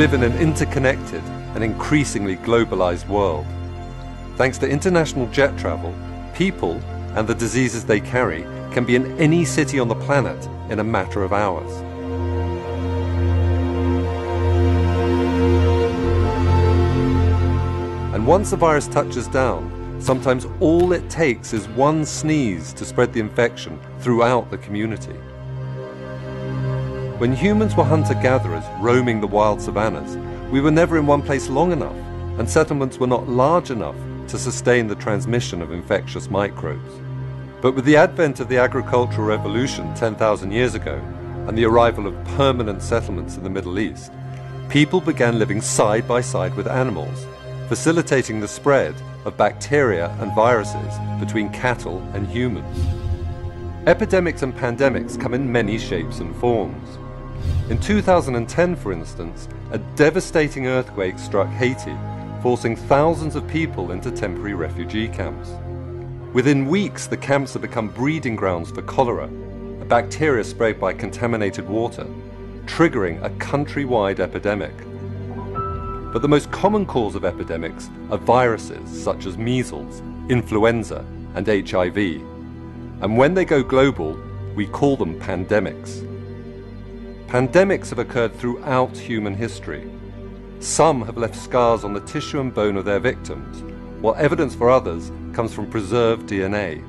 live in an interconnected and increasingly globalized world. Thanks to international jet travel, people and the diseases they carry can be in any city on the planet in a matter of hours. And once the virus touches down, sometimes all it takes is one sneeze to spread the infection throughout the community. When humans were hunter-gatherers roaming the wild savannas, we were never in one place long enough, and settlements were not large enough to sustain the transmission of infectious microbes. But with the advent of the agricultural revolution 10,000 years ago, and the arrival of permanent settlements in the Middle East, people began living side by side with animals, facilitating the spread of bacteria and viruses between cattle and humans. Epidemics and pandemics come in many shapes and forms. In 2010, for instance, a devastating earthquake struck Haiti, forcing thousands of people into temporary refugee camps. Within weeks, the camps had become breeding grounds for cholera, a bacteria spread by contaminated water, triggering a countrywide epidemic. But the most common cause of epidemics are viruses such as measles, influenza, and HIV. And when they go global, we call them pandemics. Pandemics have occurred throughout human history. Some have left scars on the tissue and bone of their victims, while evidence for others comes from preserved DNA.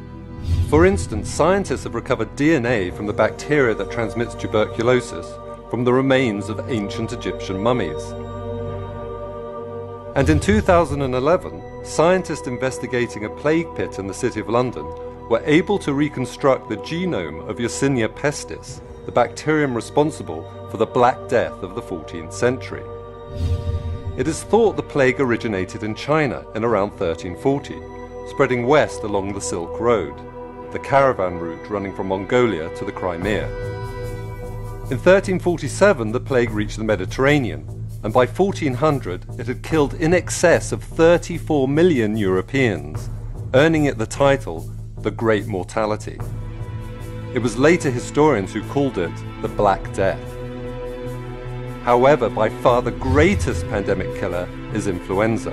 For instance, scientists have recovered DNA from the bacteria that transmits tuberculosis from the remains of ancient Egyptian mummies. And in 2011, scientists investigating a plague pit in the City of London were able to reconstruct the genome of Yersinia pestis, the bacterium responsible for the Black Death of the 14th century. It is thought the plague originated in China in around 1340, spreading west along the Silk Road, the caravan route running from Mongolia to the Crimea. In 1347, the plague reached the Mediterranean, and by 1400 it had killed in excess of 34 million Europeans, earning it the title, the Great Mortality. It was later historians who called it the Black Death. However, by far the greatest pandemic killer is influenza.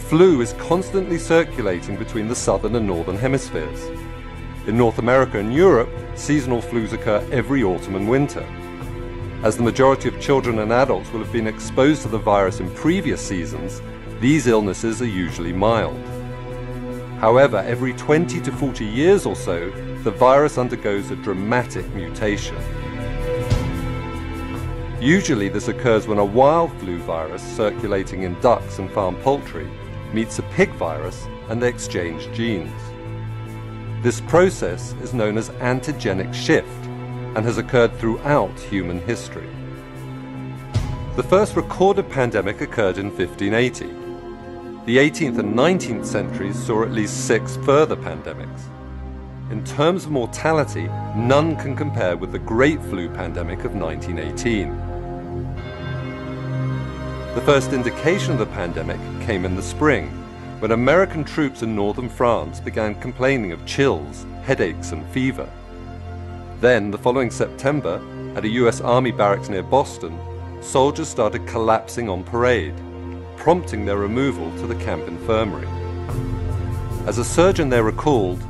Flu is constantly circulating between the southern and northern hemispheres. In North America and Europe, seasonal flus occur every autumn and winter. As the majority of children and adults will have been exposed to the virus in previous seasons, these illnesses are usually mild. However, every 20 to 40 years or so, the virus undergoes a dramatic mutation. Usually this occurs when a wild flu virus circulating in ducks and farm poultry meets a pig virus and they exchange genes. This process is known as antigenic shift and has occurred throughout human history. The first recorded pandemic occurred in 1580. The 18th and 19th centuries saw at least 6 further pandemics. In terms of mortality, none can compare with the Great Flu pandemic of 1918. The first indication of the pandemic came in the spring, when American troops in northern France began complaining of chills, headaches, and fever. Then, the following September, at a US Army barracks near Boston, soldiers started collapsing on parade, prompting their removal to the camp infirmary. As a surgeon there recalled,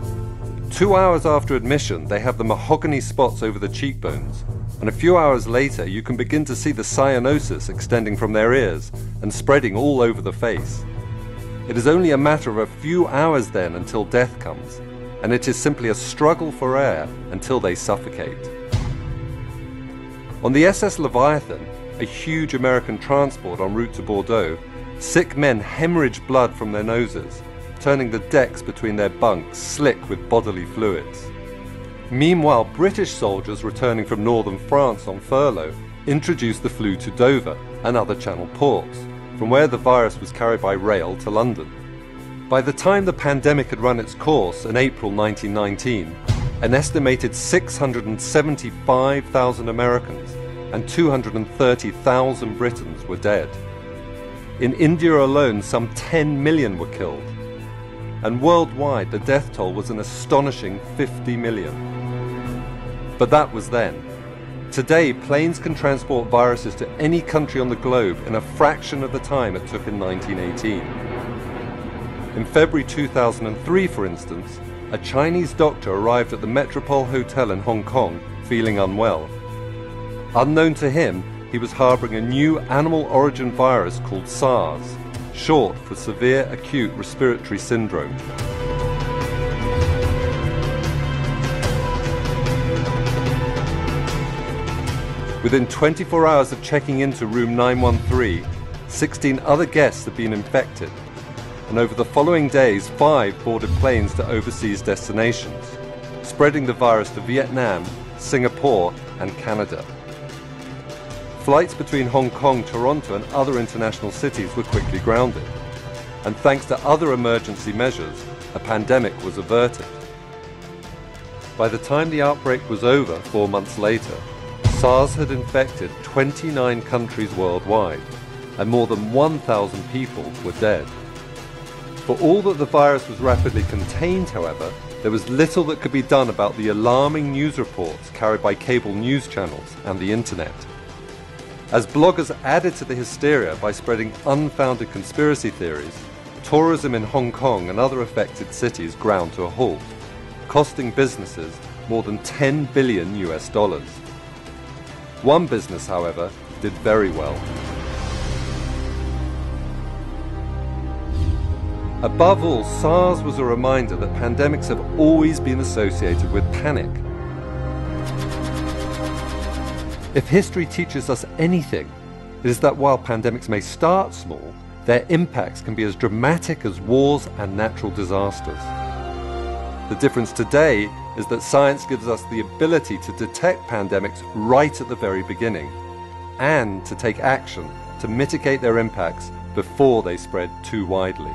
2 hours after admission they have the mahogany spots over the cheekbones, and a few hours later you can begin to see the cyanosis extending from their ears and spreading all over the face. It is only a matter of a few hours then until death comes, and it is simply a struggle for air until they suffocate. On the SS Leviathan, a huge American transport en route to Bordeaux, sick men hemorrhaged blood from their noses, turning the decks between their bunks slick with bodily fluids. Meanwhile, British soldiers returning from northern France on furlough introduced the flu to Dover and other Channel ports, from where the virus was carried by rail to London. By the time the pandemic had run its course in April 1919, an estimated 675,000 Americans and 230,000 Britons were dead. In India alone, some 10 million were killed. And worldwide, the death toll was an astonishing 50 million. But that was then. Today, planes can transport viruses to any country on the globe in a fraction of the time it took in 1918. In February 2003, for instance, a Chinese doctor arrived at the Metropole Hotel in Hong Kong feeling unwell. Unknown to him, he was harboring a new animal origin virus called SARS, short for Severe Acute Respiratory Syndrome. Within 24 hours of checking into room 913, 16 other guests had been infected, and over the following days, 5 boarded planes to overseas destinations, spreading the virus to Vietnam, Singapore, and Canada. Flights between Hong Kong, Toronto, and other international cities were quickly grounded, and thanks to other emergency measures, a pandemic was averted. By the time the outbreak was over 4 months later, SARS had infected 29 countries worldwide, and more than 1,000 people were dead. For all that the virus was rapidly contained, however, there was little that could be done about the alarming news reports carried by cable news channels and the internet. As bloggers added to the hysteria by spreading unfounded conspiracy theories, tourism in Hong Kong and other affected cities ground to a halt, costing businesses more than $10 billion. One business, however, did very well. Above all, SARS was a reminder that pandemics have always been associated with panic. If history teaches us anything, it is that while pandemics may start small, their impacts can be as dramatic as wars and natural disasters. The difference today is that science gives us the ability to detect pandemics right at the very beginning, and to take action to mitigate their impacts before they spread too widely.